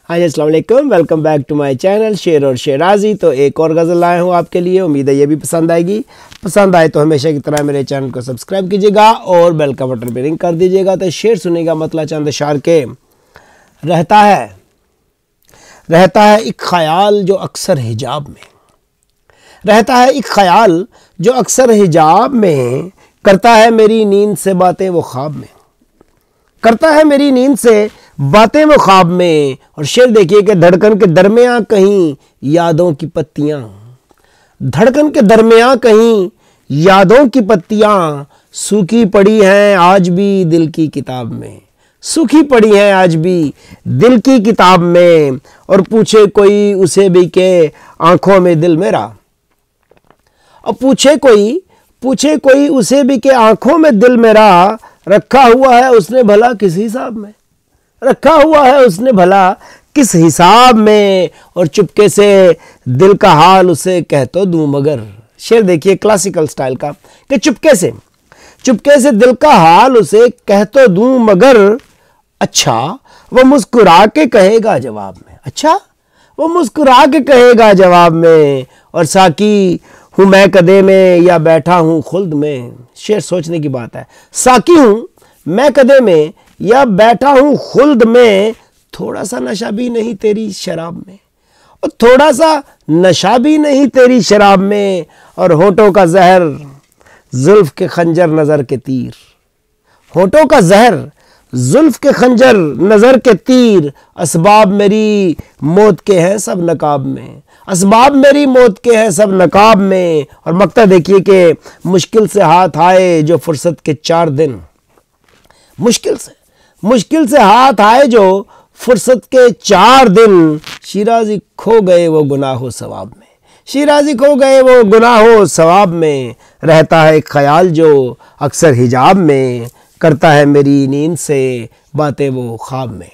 हाँ जी, अस्सलाम वालेकुम। Welcome back to my channel Sher और शेराजी। तो एक और गज़ल लाया हूँ आपके लिए, उम्मीद है ये भी पसंद आएगी। पसंद आए तो हमेशा की तरह मेरे चैनल को सब्सक्राइब कीजिएगा और बेल का बटन पे रिंग कर दीजिएगा। तो शेर सुनेगा मतलब चंद अशार के। रहता है एक ख्याल जो अक्सर हिजाब में, रहता है एक ख्याल जो अक्सर हिजाब में, करता है मेरी नींद से बातें वो ख्वाब में, करता है मेरी नींद से बातें वो ख्वाब में। और शेर देखिए कि धड़कन के दरमियां कहीं यादों की पत्तियां, धड़कन के दरमियां कहीं यादों की पत्तियां सूखी पड़ी हैं आज भी दिल की किताब में, सूखी पड़ी हैं आज भी दिल की किताब में। और पूछे कोई उसे भी के आंखों में दिल मेरा, और पूछे कोई उसे भी के आंखों में दिल मेरा, रखा हुआ है उसने भला किस हिसाब में, रखा हुआ है उसने भला किस हिसाब में। और चुपके से दिल का हाल उसे कह तो दूं मगर। शेर देखिए क्लासिकल स्टाइल का कि चुपके से दिल का हाल उसे कह तो दूं मगर, अच्छा वो मुस्कुरा के कहेगा जवाब में, अच्छा वो मुस्कुरा के कहेगा जवाब में। और साकी हूँ मैं कदे में या बैठा हूँ खुल्द में। शेर सोचने की बात है। साकी हूँ मैं कदे में या बैठा हूँ खुल्द में, थोड़ा सा नशा भी नहीं तेरी शराब में, और थोड़ा सा नशा भी नहीं तेरी शराब में। और होठों का जहर जुल्फ के खंजर नज़र के तीर, होठों का जहर जुल्फ के खंजर नज़र के तीर, असबाब मेरी मौत के हैं सब नकाब में, असबाब मेरी मौत के हैं सब नकाब में। और मक्ता देखिए कि मुश्किल से हाथ आए जो फुर्सत के 4 दिन, मुश्किल से हाथ आए जो फुर्सत के 4 दिन, शिराजी खो गए वो गुनाहो सवाब में, शिराजी खो गए वो गुनाहो सवाब में। रहता है एक ख्याल जो अक्सर हिजाब में, करता है मेरी नींद से बातें वो ख्वाब में।